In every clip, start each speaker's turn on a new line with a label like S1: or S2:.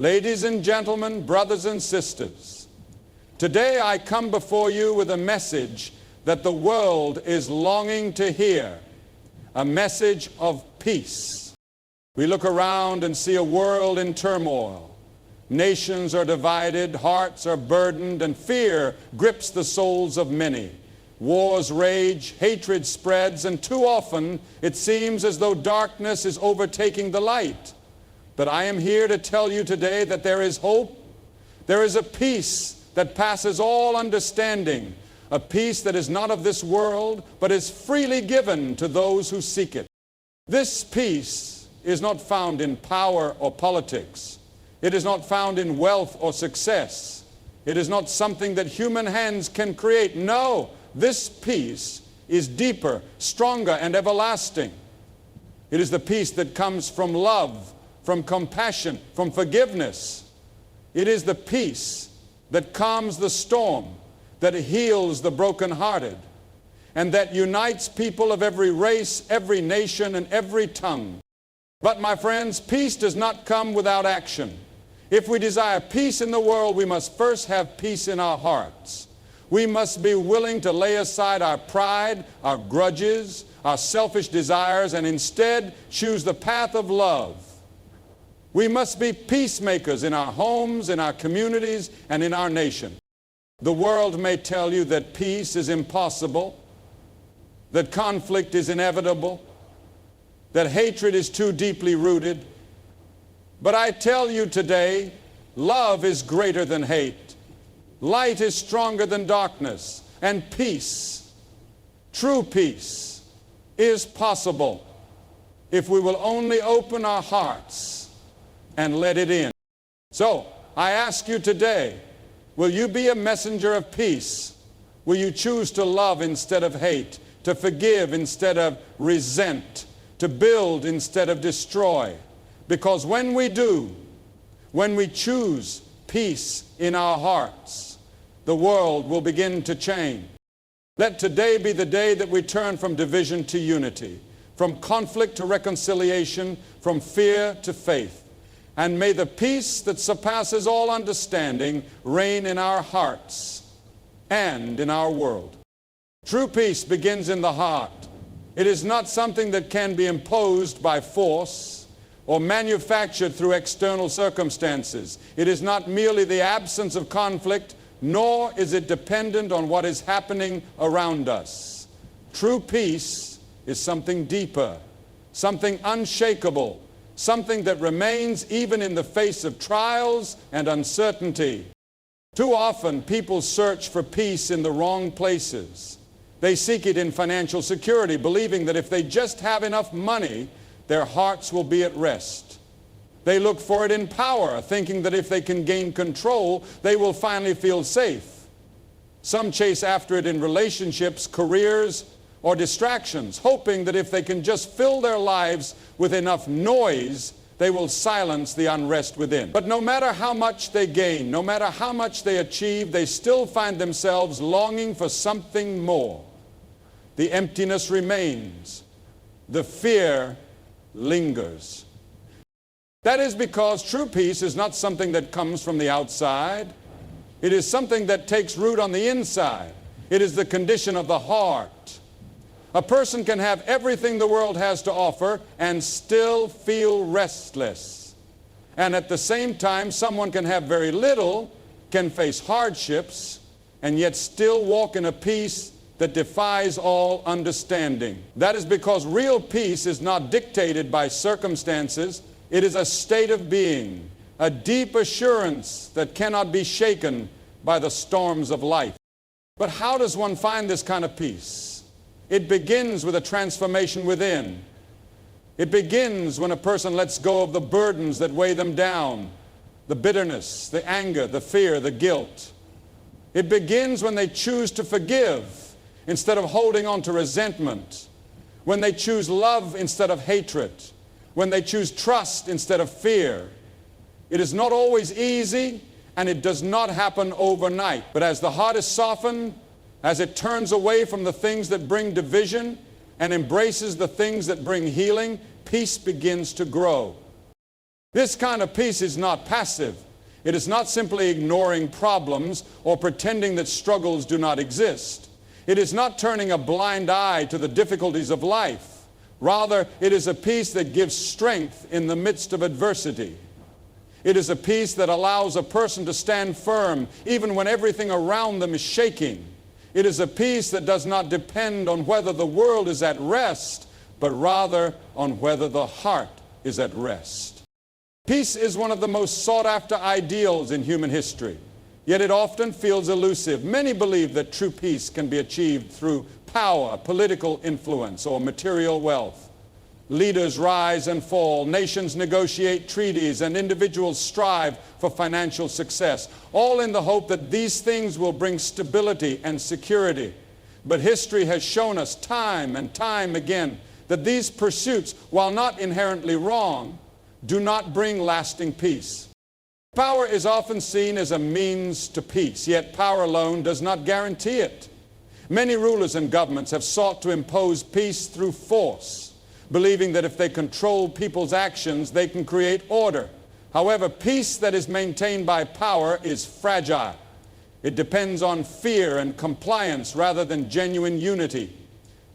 S1: Ladies and gentlemen, brothers and sisters, today I come before you with a message that the world is longing to hear, a message of peace. We look around and see a world in turmoil. Nations are divided, hearts are burdened, and fear grips the souls of many. Wars rage, hatred spreads, and too often it seems as though darkness is overtaking the light. But I am here to tell you today that there is hope. There is a peace that passes all understanding, a peace that is not of this world, but is freely given to those who seek it. This peace is not found in power or politics. It is not found in wealth or success. It is not something that human hands can create. No, this peace is deeper, stronger, and everlasting. It is the peace that comes from love, from compassion, from forgiveness. It is the peace that calms the storm, that heals the brokenhearted, and that unites people of every race, every nation, and every tongue. But my friends, peace does not come without action. If we desire peace in the world, we must first have peace in our hearts. We must be willing to lay aside our pride, our grudges, our selfish desires, and instead choose the path of love. We must be peacemakers in our homes, in our communities, and in our nation. The world may tell you that peace is impossible, that conflict is inevitable, that hatred is too deeply rooted. But I tell you today, love is greater than hate. Light is stronger than darkness. And peace, true peace, is possible if we will only open our hearts and let it in. So, I ask you today, will you be a messenger of peace? Will you choose to love instead of hate, to forgive instead of resent, to build instead of destroy? Because when we do, when we choose peace in our hearts, the world will begin to change. Let today be the day that we turn from division to unity, from conflict to reconciliation, from fear to faith. And may the peace that surpasses all understanding reign in our hearts and in our world. True peace begins in the heart. It is not something that can be imposed by force or manufactured through external circumstances. It is not merely the absence of conflict, nor is it dependent on what is happening around us. True peace is something deeper, something unshakable, something that remains even in the face of trials and uncertainty. Too often, people search for peace in the wrong places. They seek it in financial security, believing that if they just have enough money, their hearts will be at rest. They look for it in power, thinking that if they can gain control, they will finally feel safe. Some chase after it in relationships, careers, or distractions, hoping that if they can just fill their lives with enough noise, they will silence the unrest within. But no matter how much they gain, no matter how much they achieve, they still find themselves longing for something more. The emptiness remains. The fear lingers. That is because true peace is not something that comes from the outside. It is something that takes root on the inside. It is the condition of the heart. A person can have everything the world has to offer and still feel restless. And at the same time, someone can have very little, can face hardships, and yet still walk in a peace that defies all understanding. That is because real peace is not dictated by circumstances. It is a state of being, a deep assurance that cannot be shaken by the storms of life. But how does one find this kind of peace? It begins with a transformation within. It begins when a person lets go of the burdens that weigh them down, the bitterness, the anger, the fear, the guilt. It begins when they choose to forgive instead of holding on to resentment, when they choose love instead of hatred, when they choose trust instead of fear. It is not always easy, and it does not happen overnight. But as the heart is softened, as it turns away from the things that bring division and embraces the things that bring healing, peace begins to grow. This kind of peace is not passive. It is not simply ignoring problems or pretending that struggles do not exist. It is not turning a blind eye to the difficulties of life. Rather, it is a peace that gives strength in the midst of adversity. It is a peace that allows a person to stand firm even when everything around them is shaking. It is a peace that does not depend on whether the world is at rest, but rather on whether the heart is at rest. Peace is one of the most sought-after ideals in human history, yet it often feels elusive. Many believe that true peace can be achieved through power, political influence, or material wealth. Leaders rise and fall, nations negotiate treaties, and individuals strive for financial success, all in the hope that these things will bring stability and security. But history has shown us time and time again that these pursuits, while not inherently wrong, do not bring lasting peace. Power is often seen as a means to peace, yet power alone does not guarantee it. Many rulers and governments have sought to impose peace through force, believing that if they control people's actions, they can create order. However, peace that is maintained by power is fragile. It depends on fear and compliance rather than genuine unity.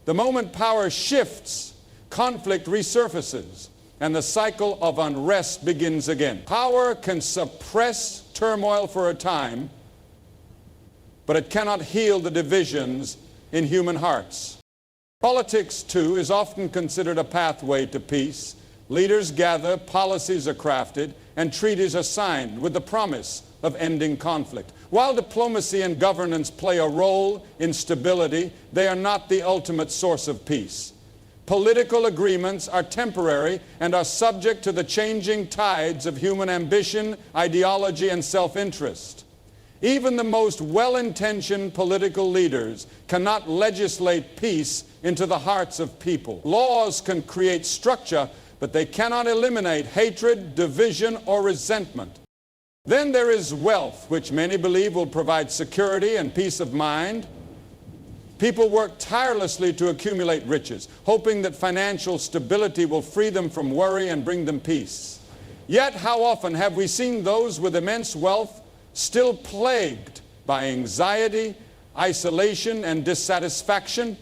S1: The moment power shifts, conflict resurfaces, and the cycle of unrest begins again. Power can suppress turmoil for a time, but it cannot heal the divisions in human hearts. Politics, too, is often considered a pathway to peace. Leaders gather, policies are crafted, and treaties are signed with the promise of ending conflict. While diplomacy and governance play a role in stability, they are not the ultimate source of peace. Political agreements are temporary and are subject to the changing tides of human ambition, ideology, and self-interest. Even the most well-intentioned political leaders cannot legislate peace into the hearts of people. Laws can create structure, but they cannot eliminate hatred, division, or resentment. Then there is wealth, which many believe will provide security and peace of mind. People work tirelessly to accumulate riches, hoping that financial stability will free them from worry and bring them peace. Yet, how often have we seen those with immense wealth still plagued by anxiety, isolation, and dissatisfaction?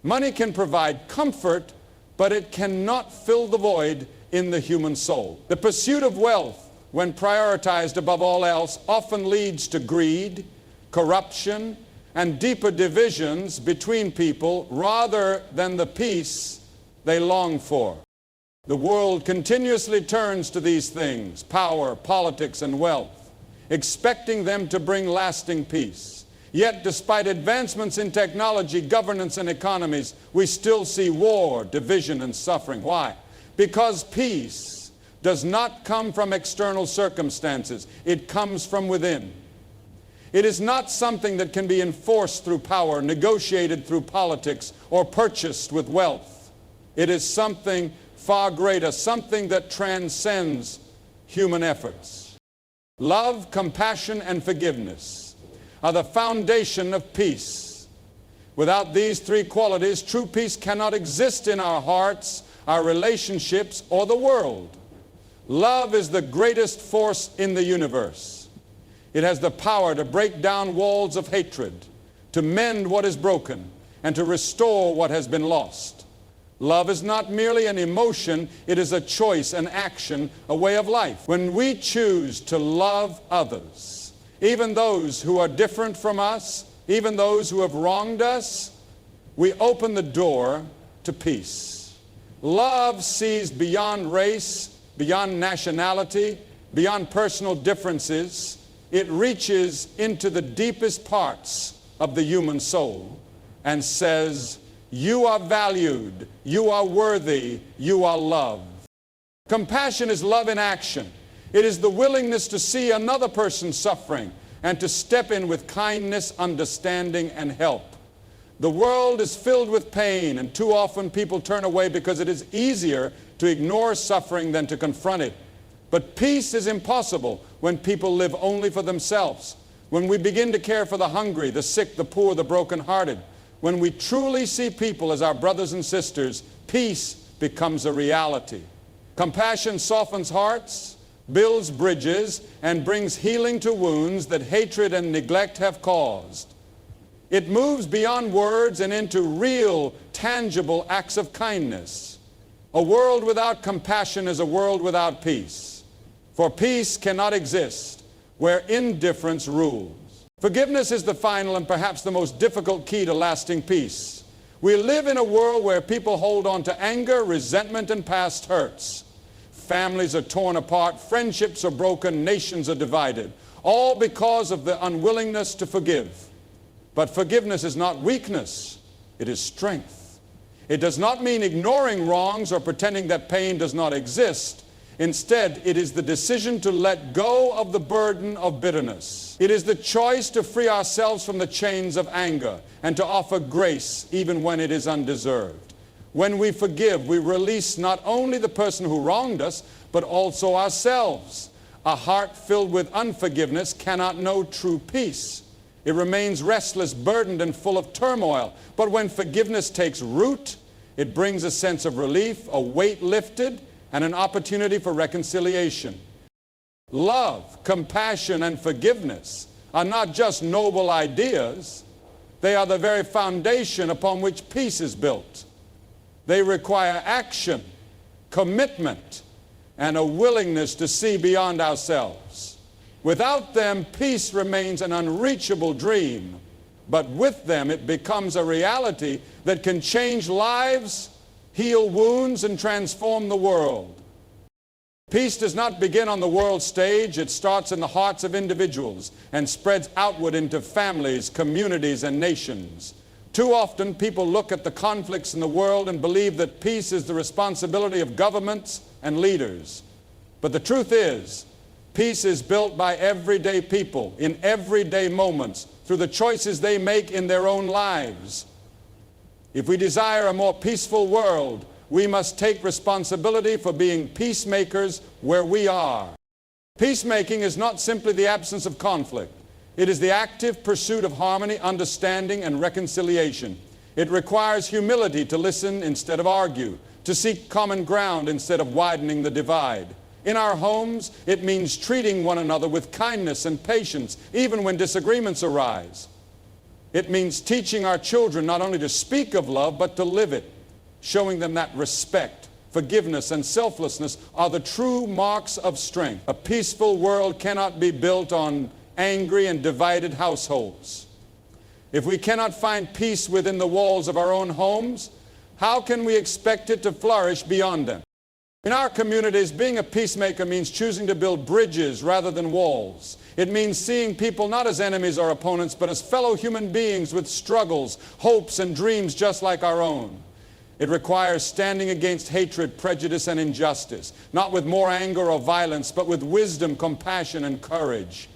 S1: Money can provide comfort, but it cannot fill the void in the human soul. The pursuit of wealth, when prioritized above all else, often leads to greed, corruption, and deeper divisions between people rather than the peace they long for. The world continuously turns to these things, power, politics, and wealth, expecting them to bring lasting peace. Yet, despite advancements in technology, governance, and economies, we still see war, division, and suffering. Why? Because peace does not come from external circumstances. It comes from within. It is not something that can be enforced through power, negotiated through politics, or purchased with wealth. It is something far greater, something that transcends human efforts. Love, compassion, and forgiveness are the foundation of peace. Without these three qualities, true peace cannot exist in our hearts, our relationships, or the world. Love is the greatest force in the universe. It has the power to break down walls of hatred, to mend what is broken, and to restore what has been lost. Love is not merely an emotion, it is a choice, an action, a way of life. When we choose to love others, even those who are different from us, even those who have wronged us, we open the door to peace. Love sees beyond race, beyond nationality, beyond personal differences. It reaches into the deepest parts of the human soul and says, you are valued, you are worthy, you are loved. Compassion is love in action. It is the willingness to see another person suffering and to step in with kindness, understanding, and help. The world is filled with pain, and too often people turn away because it is easier to ignore suffering than to confront it. But peace is impossible when people live only for themselves. When we begin to care for the hungry, the sick, the poor, the brokenhearted, when we truly see people as our brothers and sisters, peace becomes a reality. Compassion softens hearts, builds bridges, and brings healing to wounds that hatred and neglect have caused. It moves beyond words and into real, tangible acts of kindness. A world without compassion is a world without peace. For peace cannot exist where indifference rules. Forgiveness is the final and perhaps the most difficult key to lasting peace. We live in a world where people hold on to anger, resentment, and past hurts. Families are torn apart, friendships are broken, nations are divided, all because of the unwillingness to forgive. But forgiveness is not weakness, it is strength. It does not mean ignoring wrongs or pretending that pain does not exist. Instead, it is the decision to let go of the burden of bitterness. It is the choice to free ourselves from the chains of anger and to offer grace even when it is undeserved. When we forgive, we release not only the person who wronged us, but also ourselves. A heart filled with unforgiveness cannot know true peace. It remains restless, burdened, and full of turmoil. But when forgiveness takes root, it brings a sense of relief, a weight lifted, and an opportunity for reconciliation. Love, compassion, and forgiveness are not just noble ideas. They are the very foundation upon which peace is built. They require action, commitment, and a willingness to see beyond ourselves. Without them, peace remains an unreachable dream, but with them it becomes a reality that can change lives, heal wounds, and transform the world. Peace does not begin on the world stage. It starts in the hearts of individuals and spreads outward into families, communities, and nations. Too often, people look at the conflicts in the world and believe that peace is the responsibility of governments and leaders. But the truth is, peace is built by everyday people in everyday moments through the choices they make in their own lives. If we desire a more peaceful world, we must take responsibility for being peacemakers where we are. Peacemaking is not simply the absence of conflict. It is the active pursuit of harmony, understanding, and reconciliation. It requires humility to listen instead of argue, to seek common ground instead of widening the divide. In our homes, it means treating one another with kindness and patience, even when disagreements arise. It means teaching our children not only to speak of love, but to live it, showing them that respect, forgiveness, and selflessness are the true marks of strength. A peaceful world cannot be built on angry and divided households. If we cannot find peace within the walls of our own homes, how can we expect it to flourish beyond them? In our communities, being a peacemaker means choosing to build bridges rather than walls. It means seeing people not as enemies or opponents, but as fellow human beings with struggles, hopes, and dreams just like our own. It requires standing against hatred, prejudice, and injustice, not with more anger or violence, but with wisdom, compassion, and courage.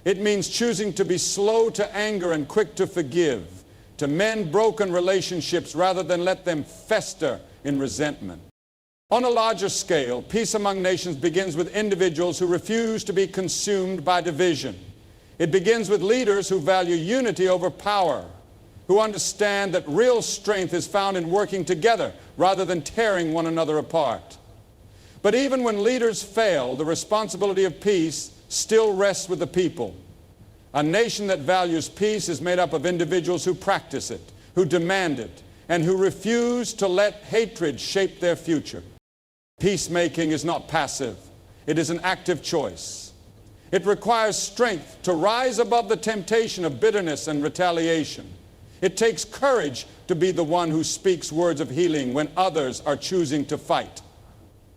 S1: It means choosing to be slow to anger and quick to forgive, to mend broken relationships rather than let them fester in resentment. On a larger scale, peace among nations begins with individuals who refuse to be consumed by division. It begins with leaders who value unity over power, who understand that real strength is found in working together rather than tearing one another apart. But even when leaders fail, the responsibility of peace still rests with the people. A nation that values peace is made up of individuals who practice it, who demand it, and who refuse to let hatred shape their future. Peacemaking is not passive. It is an active choice. It requires strength to rise above the temptation of bitterness and retaliation. It takes courage to be the one who speaks words of healing when others are choosing to fight.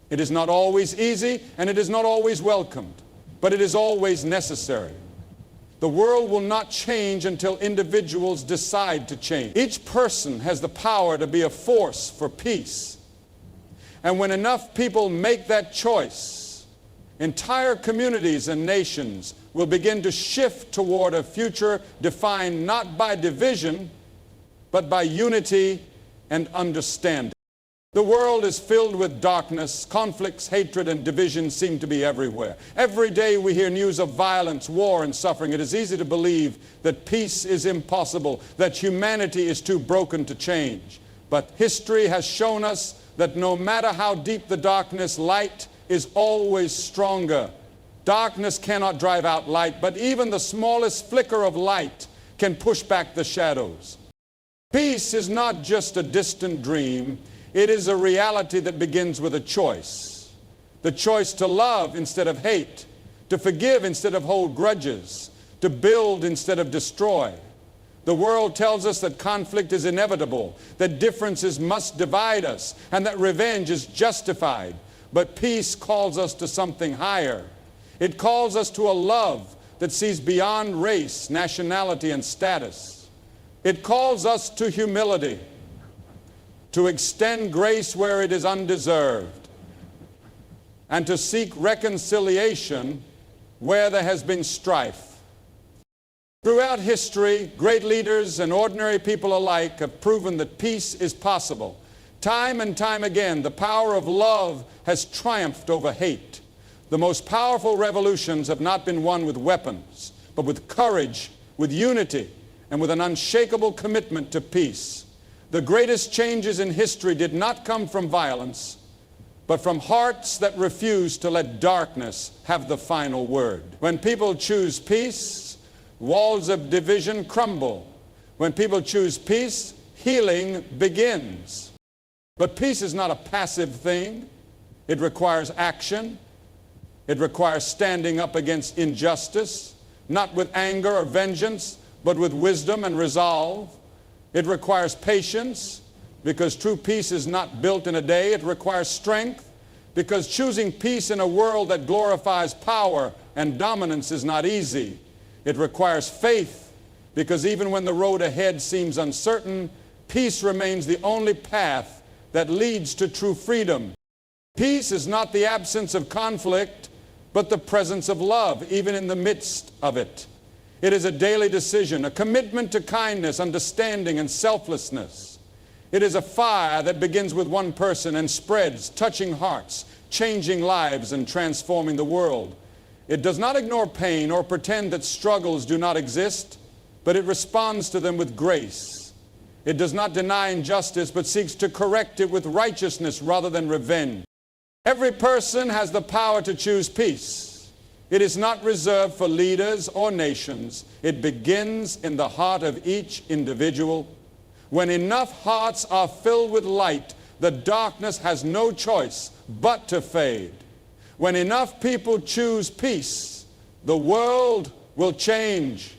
S1: It is not always easy, and it is not always welcomed, but it is always necessary. The world will not change until individuals decide to change. Each person has the power to be a force for peace. And when enough people make that choice, entire communities and nations will begin to shift toward a future defined not by division, but by unity and understanding. The world is filled with darkness. Conflicts, hatred, and division seem to be everywhere. Every day we hear news of violence, war, and suffering. It is easy to believe that peace is impossible, that humanity is too broken to change. But history has shown us that no matter how deep the darkness, light is always stronger. Darkness cannot drive out light, but even the smallest flicker of light can push back the shadows. Peace is not just a distant dream. It is a reality that begins with a choice. The choice to love instead of hate, to forgive instead of hold grudges, to build instead of destroy. The world tells us that conflict is inevitable, that differences must divide us, and that revenge is justified. But peace calls us to something higher. It calls us to a love that sees beyond race, nationality, and status. It calls us to humility, to extend grace where it is undeserved, and to seek reconciliation where there has been strife. Throughout history, great leaders and ordinary people alike have proven that peace is possible. Time and time again, the power of love has triumphed over hate. The most powerful revolutions have not been won with weapons, but with courage, with unity, and with an unshakable commitment to peace. The greatest changes in history did not come from violence, but from hearts that refuse to let darkness have the final word. When people choose peace, walls of division crumble. When people choose peace, healing begins. But peace is not a passive thing. It requires action. It requires standing up against injustice, not with anger or vengeance, but with wisdom and resolve. It requires patience, because true peace is not built in a day. It requires strength, because choosing peace in a world that glorifies power and dominance is not easy. It requires faith, because even when the road ahead seems uncertain, peace remains the only path that leads to true freedom. Peace is not the absence of conflict, but the presence of love, even in the midst of it. It is a daily decision, a commitment to kindness, understanding, and selflessness. It is a fire that begins with one person and spreads, touching hearts, changing lives, and transforming the world. It does not ignore pain or pretend that struggles do not exist, but it responds to them with grace. It does not deny injustice, but seeks to correct it with righteousness rather than revenge. Every person has the power to choose peace. It is not reserved for leaders or nations. It begins in the heart of each individual. When enough hearts are filled with light, the darkness has no choice but to fade. When enough people choose peace, the world will change.